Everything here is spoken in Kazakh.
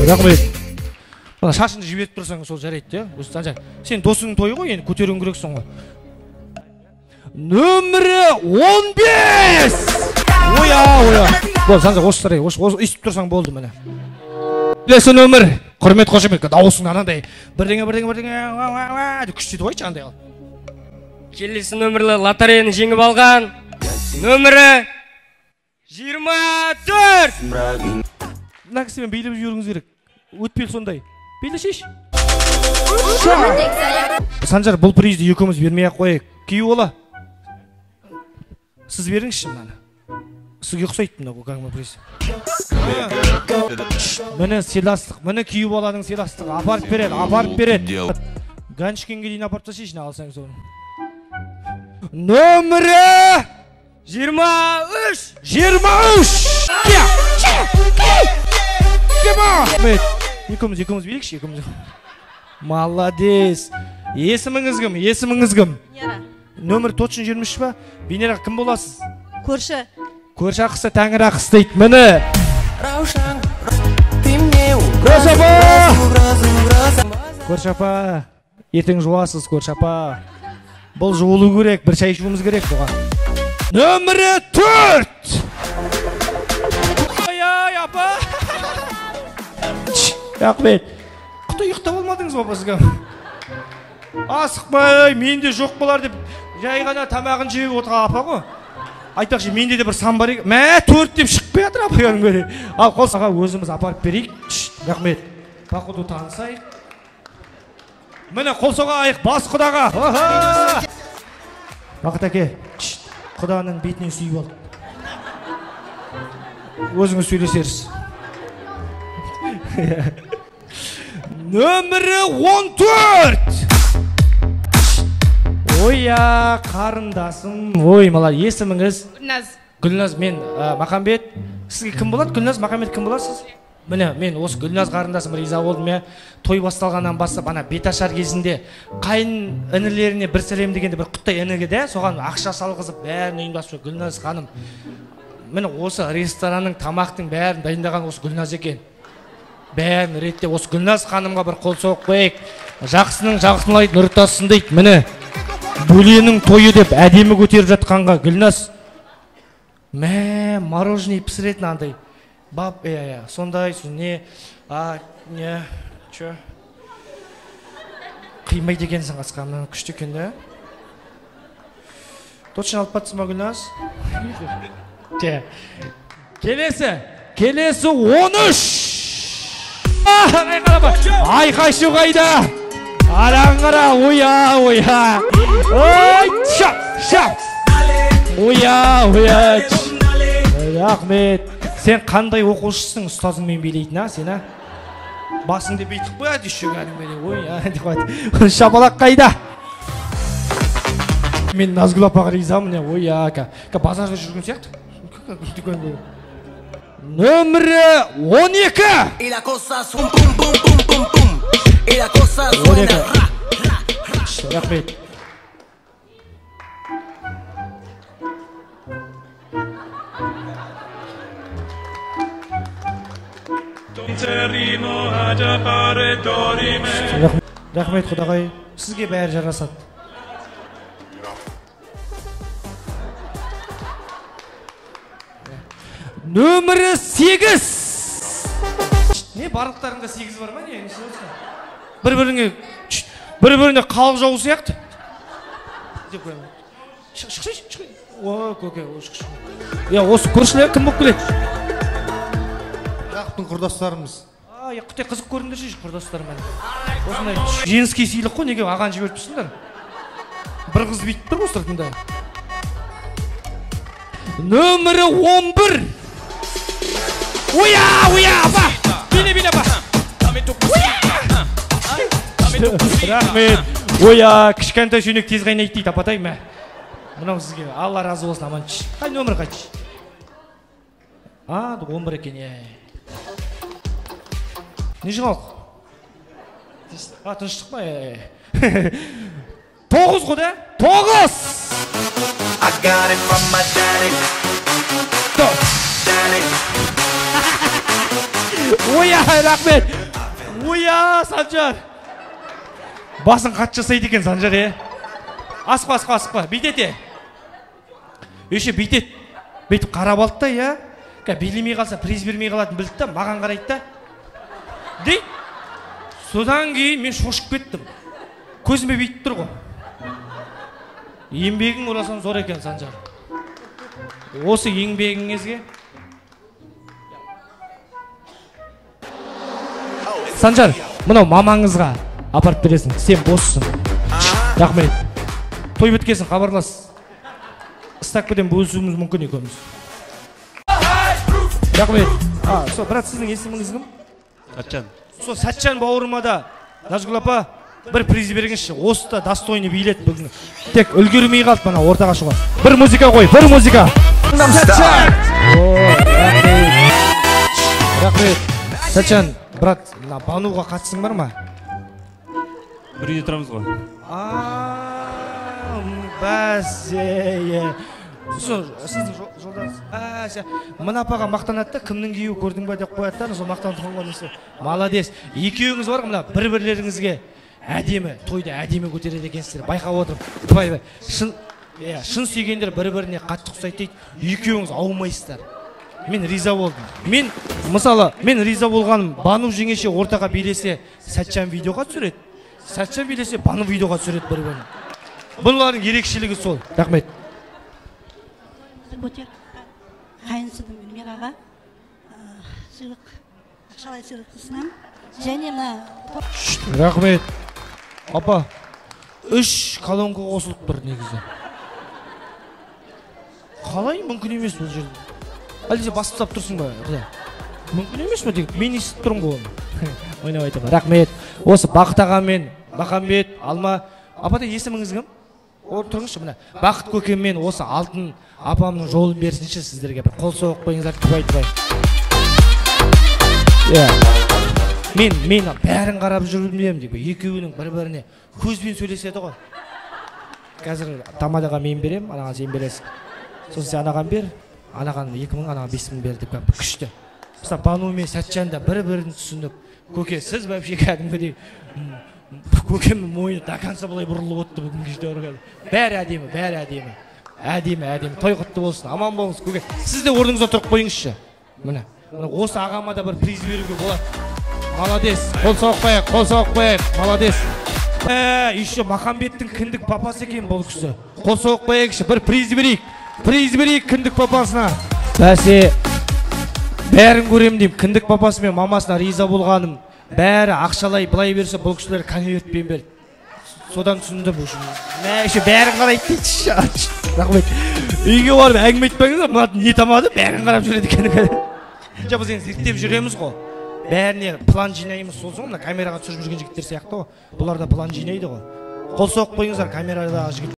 Рахмет. Мына шашыңды жіберіп тұрсаң сол жарайды, иә? Осы Санжар. Сен досыңның тойы ғой, енді көтеруің керексің ғой. Нөмірі 15! Оя. Бол, Санжар, осы сарай, осы естіп тұрсаң болды міне. Келесі нөмір. Құрмет қошемет, дауысың анандай. Бірдеңе күштейді ғой, жаңағыдай ал. Келесі нөмірлі лотерейаны жеңіп алған. Нөмірі 24. Мына кісімен билеп жіберуіңіз керек. Өтпел сондай. Билешеш. Санжар, бұл призді екеуміз бермей-ақ қояйық. Күйеу бола. Сіз беріңізші мынаны. Сізге ұқсайды мына көкаңма приз. Міне сыйластық, міне күйеу баланың сыйластығы. Апарып береді. Ганшкенге дейін апарып тастайшы, алсаң соны. Нөмірі 23! Екеуміз берейікші, Молодец. Есіміңіз кім? Нөмір точно 23 ба? Венера, кім боласыз? Көрші. Көрші ақысы тәңір ақысы дейді. Міне. Көрші апа. Ертең жуасыз, көрші апа. Бұл жуылу керек, бір шай ішуіміз керек бұған. Нөмірі 4! Ай, апа! Рахмет. Құты ұйықтап алмадыңыз ба бізге? Асықпай, менде жоқ болар деп, жай ғана тамағын жеп отырған апа ғой. Айтпақшы, менде де бір сан бар екен. Мә, 4 деп шығып жатыр апа көре. Ал қолсаға өзіміз апарып берейік. Рахмет. Бақуды танысайық. Міне қолсаға айық бас құдаға. Бақыт әке, құданың бетінен сүйіп ал. Өзіңіз сөйлесерсіз. Нөмірі 14! Ойя, қарындасым. Ой, малар, есіміңіз? Гүлназ, мен Махамбет. Сізге кім болады? Гүлназ, Махамбет кім боласыз? Міне, мен осы Гүлназ қарындасым риза болдым. Той басталғаннан бастап, ана беташар кезінде қайын інілеріне бір сәлем дегенде бір құттай ініге де, соған ақша салғызып, бәрін ұйымдасып, Гүлназ ханым. Міне, осы ресторанның, тамақтың бәрін дайындаған осы Гүлназ екен. Бәрін ретте осы Гүлназ ханымға бір қол соғып қойық. Жақсының жақсылайды, нұр тассың дейді. Міне, бөленің тойы деп әдемі көтеріп жатқанға Гүлназ. Мә, мороженое пісіретін андай. Бап, сондай, не, чө. Қимайды екенсің қасқамнан, күшті екен, да? Точно алып батсың ба, Гүлназ? Келесі 13! Айқайшы қайда? Араң қара, оя. Ой, шап. Оя. Рахмет. Сен қандай оқушысың ұстазыңмен билейтін, сен, басыңды бейтіп қояды үші кәдімгідей. Ой, шапалақ қайда? Мен Назгүл апаға ризамын, оя. Базарға жүрген сияқты. Нөмірі 12! Рахмет. Рахмет, құдағай. Сізге бәрі жарасады. Нөмірі 8! Не, барлықтарында 8 бар ма? Не, бір-біріне қалық жау сияқты. Шықшай. О, көке, шықшай. Осы көршілер кім болып келеді? Жақтың құрдастарымыз. Құтай қызық көріңдерші құрдастарым. Осындай женский сыйлық қой, неге аған жіберіп тұрсыңдар? Бір қыз бүйтіп тұр ғой сыртында. Нөмірі 11! Оя, апа! Біне, апа! Рахмет! Оя, кішкентай шөнек тез қайнайды дейді, апатай ма? Мынау сізге, Алла разы болсын, аман түш. Қай нөмір қайтшы? 11 екен, Не жаңалық? Тыныштық па? 9 ғой да? 9! I got it from my daddy. Оя, рахмет. Оя, Санжар. Басын қат жасайды екен Санжар, асықпа, бүйтет. Өше бүйтет. Бүйтіп қарап алды да, я. Билемей қалса, приз бермей қалатын білді да, маған қарайды да. Дейді. Содан кейін мен шошып кеттім. Көзіме бүйтіп тұр ғой. Еңбегің орасан зор екен, Санжар. Осы еңбегіңізге Санжар, мынау мамаңызға апарып бересің, сен боссың. Рахмет. Той біткесін хабарлас. Стакпеден бөлісуіміз мүмкін екенбіз. Рахмет. Брат, сіздің есіміңіз кім? Сәтжан. Сол Сәтжан бауырыма да, Назгүл апа, бір приз беріңізші. Осы да достойны билет бүгін. Тек үлгермей қалды мына ортаға шыға. Бір музыка қой, бір музыка. Сәтжан! Рахмет. Сәтжан, брат, Бануға қатысың бар ма? Бір үйде тұрамыз ғой. Бәсе. Сіздің жолдас. Мына апаға мақтанады да, кімнің күйеуі көрдің ба деп қояды да, сол мақтан тұғынған несі. Маладес. Екеуіңіз бар мына бір-бірлеріңізге әдемі, тойды әдемі көтереді екенсіздер. Байқап отырып. Шын сүйгендер бір-біріне қатты ұқсайды дейді. Екеуіңіз аумайсыздар. Мен риза болдым. Мен риза болғаным, Бану жеңеше ортаға билесе, Сәтжан видеоға түсіреді. Сәтжан билесе, Бану видеоға түсіреді бір-бірін. Бұлардың ерекшелігі сол. Рахмет. Көтер қайынсыдым Эльмираға сыйлық, ақшалай сыйлық ұсынам. Және Рахмет. Апа, 3 колонка қосылып тұр негізі. Қалай мүмкін емес бұл жерде? Әлде басып тап тұрсың ба? Мүмкін емес па? Мен естіп тұрмын ғой оны. Ойнап айтам. Рахмет. Осы Бақыт ағамен, Махамбет, Алма. Апада есіміңіз кім? Тұрыңызшы мына. Бақыт көкеммен осы алтын апамның жолын берсінші сіздерге. Бір қол соғып қойыңыздар, көп айтпай. Мен бәрін қарап жүрмеймін деп. Екеуінің бір-біріне көзбен сөйлеседі ғой. Қазір тамадаға мен берем, анаған сен бересің. Сосын сен анаған бер, анаған 2000, анаған 5000 бер деп күшті. Мысалы Бану мен Сәтжан да бір-бірін түсініп, көке, сіз вообще кәдімгідей көкемнің мойны до конца былай бұрылып отты бүгін кеште ұрған. Бәрі әдемі. Әдемі. Той құтты болсын. Аман болыңыз, көке. Сіз де орныңызда тұрып қойыңызшы. Міне. Осы ағама да бір приз беруге болады. Молодец. Қол соғып қояйық. Молодец. Еще Махамбеттің кіндік папасы екен бұл кісі. Қол соғып қояйықшы. Бір приз берейік кіндік папасына. Бәсе. Бәрін көрем дейм. Кіндік папасы мен мамасына риза болғаным. Бәрі ақшалай былай берсе, бұл кісілер конвертпен берді. Содан түсіндім үшін. Бәрін қарайды дейді. Рахмет. Үйге барып әңгіме айтпаңыздар, мынады не тамады, бәрін қарап жүреді екен. Біз енді зерттеп жүреміз ғой. Бәріне план жинаймыз сол соң, камераға түсіріп жүрген жігіттер сияқты ғой. Бұлар да план жинайды ғой. Қол соғып қойыңыздар камерадағы жігіт.